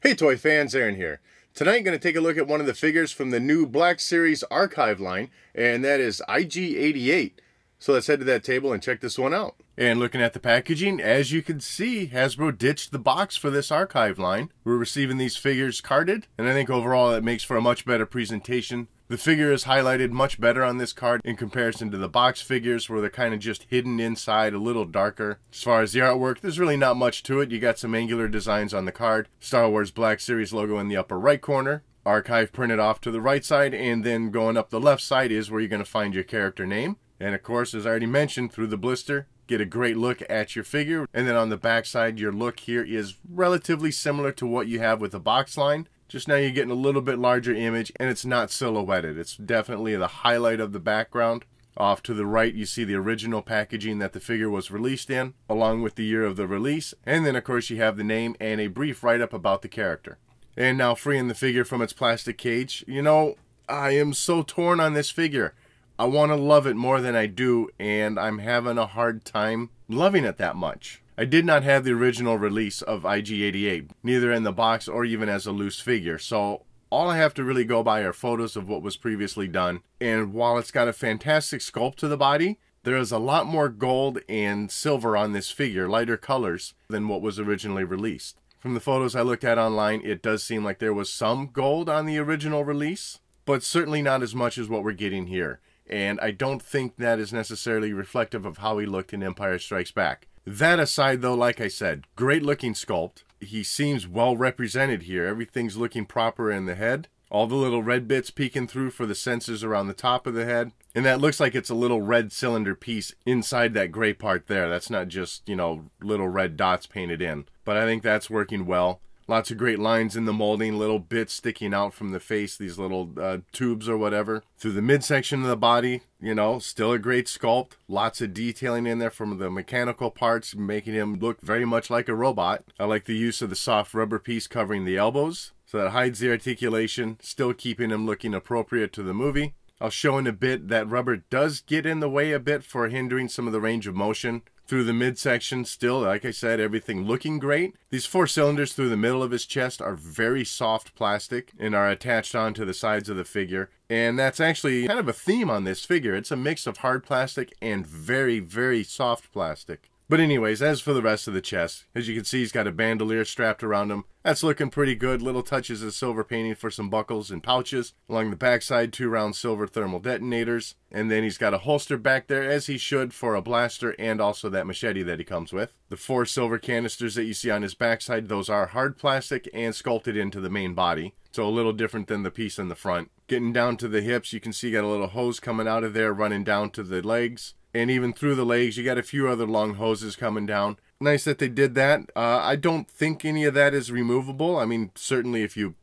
Hey toy fans, Aaron here. Tonight I'm going to take a look at one of the figures from the new Black Series archive line, and that is IG-88. So let's head to that table and check this one out. And looking at the packaging, as you can see, Hasbro ditched the box for this archive line. We're receiving these figures carded, and I think overall it makes for a much better presentation. The figure is highlighted much better on this card in comparison to the box figures where they're kind of just hidden inside, a little darker. As far as the artwork, there's really not much to it. You got some angular designs on the card, Star Wars Black Series logo in the upper right corner, archive printed off to the right side, and then going up the left side is where you're going to find your character name. And of course, as I already mentioned, through the blister, get a great look at your figure. And then on the back side, your look here is relatively similar to what you have with the box line. Just now you're getting a little bit larger image, and it's not silhouetted. It's definitely the highlight of the background. Off to the right, you see the original packaging that the figure was released in, along with the year of the release. And then, of course, you have the name and a brief write-up about the character. And now freeing the figure from its plastic cage. You know, I am so torn on this figure. I want to love it more than I do, and I'm having a hard time loving it that much. I did not have the original release of IG-88, neither in the box or even as a loose figure, so all I have to really go by are photos of what was previously done. And while it's got a fantastic sculpt to the body, there is a lot more gold and silver on this figure, lighter colors, than what was originally released. From the photos I looked at online, it does seem like there was some gold on the original release, but certainly not as much as what we're getting here. And I don't think that is necessarily reflective of how he looked in Empire Strikes Back. That aside, though, like I said, great looking sculpt. He seems well represented here. Everything's looking proper in the head. All the little red bits peeking through for the sensors around the top of the head. And that looks like it's a little red cylinder piece inside that gray part there. That's not just, you know, little red dots painted in. But I think that's working well. Lots of great lines in the molding, little bits sticking out from the face, these little tubes or whatever. Through the midsection of the body, you know, still a great sculpt. Lots of detailing in there from the mechanical parts, making him look very much like a robot. I like the use of the soft rubber piece covering the elbows, so that hides the articulation, still keeping him looking appropriate to the movie. I'll show in a bit that rubber does get in the way a bit for hindering some of the range of motion. Through the midsection, still, like I said, everything looking great. These 4 cylinders through the middle of his chest are very soft plastic and are attached onto the sides of the figure. And that's actually kind of a theme on this figure. It's a mix of hard plastic and very, very soft plastic. But anyways, as for the rest of the chest, as you can see, he's got a bandolier strapped around him. That's looking pretty good. Little touches of silver painting for some buckles and pouches. Along the backside, 2 round silver thermal detonators. And then he's got a holster back there, as he should, for a blaster and also that machete that he comes with. The 4 silver canisters that you see on his backside, those are hard plastic and sculpted into the main body. So a little different than the piece in the front. Getting down to the hips, you can see you got a little hose coming out of there, running down to the legs. And even through the legs, you got a few other long hoses coming down. Nice that they did that. I don't think any of that is removable. I mean, certainly if you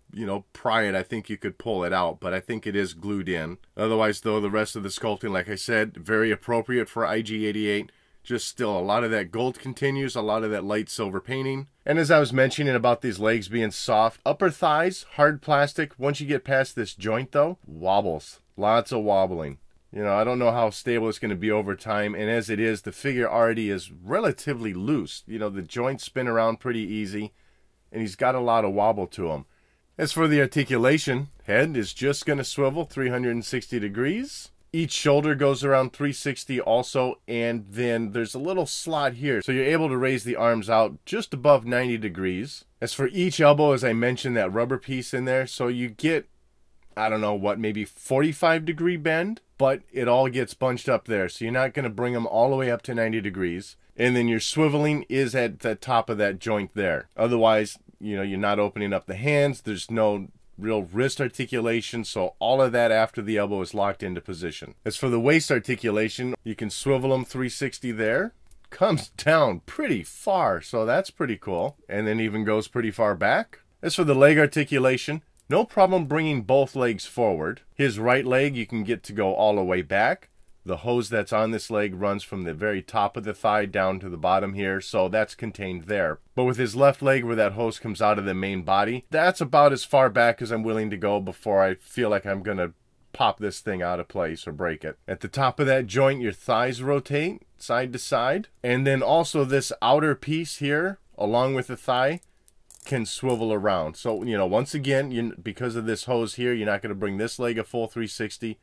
pry it, I think you could pull it out. But I think it is glued in. Otherwise, though, the rest of the sculpting, like I said, very appropriate for IG-88. Just still a lot of that gold continues, a lot of that light silver painting. And as I was mentioning about these legs being soft, upper thighs, hard plastic. Once you get past this joint, though, wobbles. Lots of wobbling. You know, I don't know how stable it's going to be over time, and as it is, the figure already is relatively loose. You know, the joints spin around pretty easy, and he's got a lot of wobble to him. As for the articulation, head is just going to swivel 360 degrees. Each shoulder goes around 360 also, and then there's a little slot here, so you're able to raise the arms out just above 90 degrees. As for each elbow, as I mentioned, that rubber piece in there, so you get, I don't know what, maybe 45 degree bend, but it all gets bunched up there. So you're not going to bring them all the way up to 90 degrees. And then your swiveling is at the top of that joint there. Otherwise, you know, you're not opening up the hands. There's no real wrist articulation. So all of that after the elbow is locked into position. As for the waist articulation, you can swivel them 360 there. Comes down pretty far. So that's pretty cool. And then even goes pretty far back. As for the leg articulation, no problem bringing both legs forward. His right leg you can get to go all the way back. The hose that's on this leg runs from the very top of the thigh down to the bottom here, so that's contained there. But with his left leg where that hose comes out of the main body, that's about as far back as I'm willing to go before I feel like I'm going to pop this thing out of place or break it. At the top of that joint, your thighs rotate side to side. And then also this outer piece here, along with the thigh, can swivel around. So, you know, once again, because of this hose here, you're not going to bring this leg a full 360,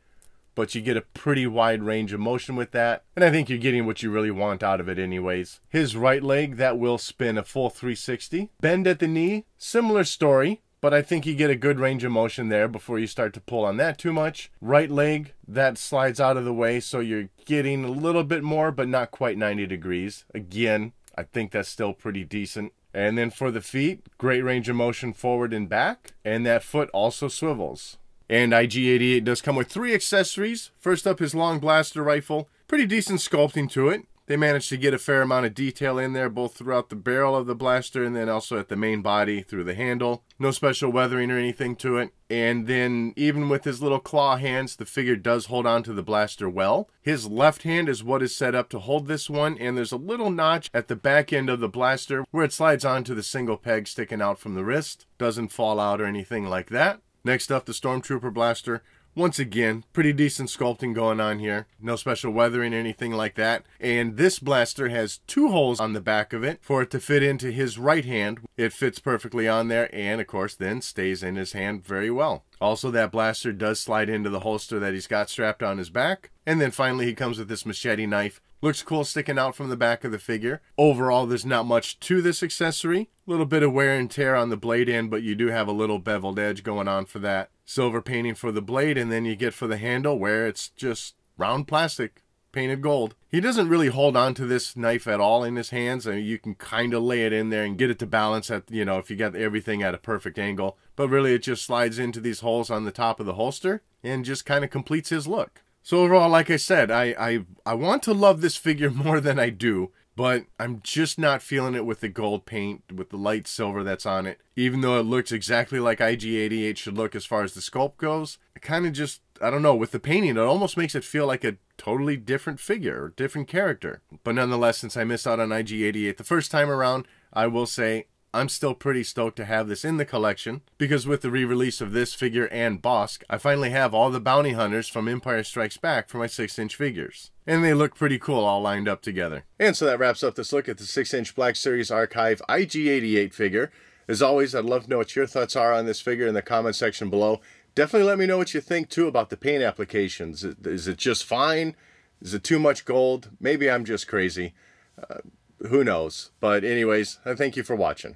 but you get a pretty wide range of motion with that. And I think you're getting what you really want out of it anyways. His right leg, that will spin a full 360. Bend at the knee, similar story, but I think you get a good range of motion there before you start to pull on that too much. Right leg, that slides out of the way, so you're getting a little bit more, but not quite 90 degrees. Again, I think that's still pretty decent. And then for the feet, great range of motion forward and back, and that foot also swivels. And IG-88 does come with 3 accessories. First up, his long blaster rifle. Pretty decent sculpting to it. They managed to get a fair amount of detail in there, both throughout the barrel of the blaster and then also at the main body through the handle. No special weathering or anything to it. And then even with his little claw hands, the figure does hold on to the blaster well. His left hand is what is set up to hold this one, and there's a little notch at the back end of the blaster where it slides onto the single peg sticking out from the wrist. Doesn't fall out or anything like that. Next up, the Stormtrooper Blaster. Once again, pretty decent sculpting going on here. No special weathering or anything like that. And this blaster has 2 holes on the back of it for it to fit into his right hand. It fits perfectly on there and, of course, then stays in his hand very well. Also, that blaster does slide into the holster that he's got strapped on his back. And then finally, he comes with this machete knife. Looks cool sticking out from the back of the figure. Overall, there's not much to this accessory. A little bit of wear and tear on the blade end, but you do have a little beveled edge going on for that. Silver painting for the blade, and then you get for the handle where it's just round plastic painted gold. He doesn't really hold on to this knife at all in his hands. I mean, you can kind of lay it in there and get it to balance at, you know, if you got everything at a perfect angle. But really, it just slides into these holes on the top of the holster and just kind of completes his look. So overall, like I said, I want to love this figure more than I do, but I'm just not feeling it with the gold paint, with the light silver that's on it. Even though it looks exactly like IG-88 should look as far as the sculpt goes, it kind of just, I don't know, with the painting, it almost makes it feel like a totally different figure, or different character. But nonetheless, since I missed out on IG-88 the first time around, I will say I'm still pretty stoked to have this in the collection, because with the re-release of this figure and Bosk, I finally have all the bounty hunters from Empire Strikes Back for my 6-inch figures. And they look pretty cool all lined up together. And so that wraps up this look at the 6-inch Black Series Archive IG-88 figure. As always, I'd love to know what your thoughts are on this figure in the comment section below. Definitely let me know what you think too about the paint applications. Is it just fine? Is it too much gold? Maybe I'm just crazy. Who knows? But anyways, I thank you for watching.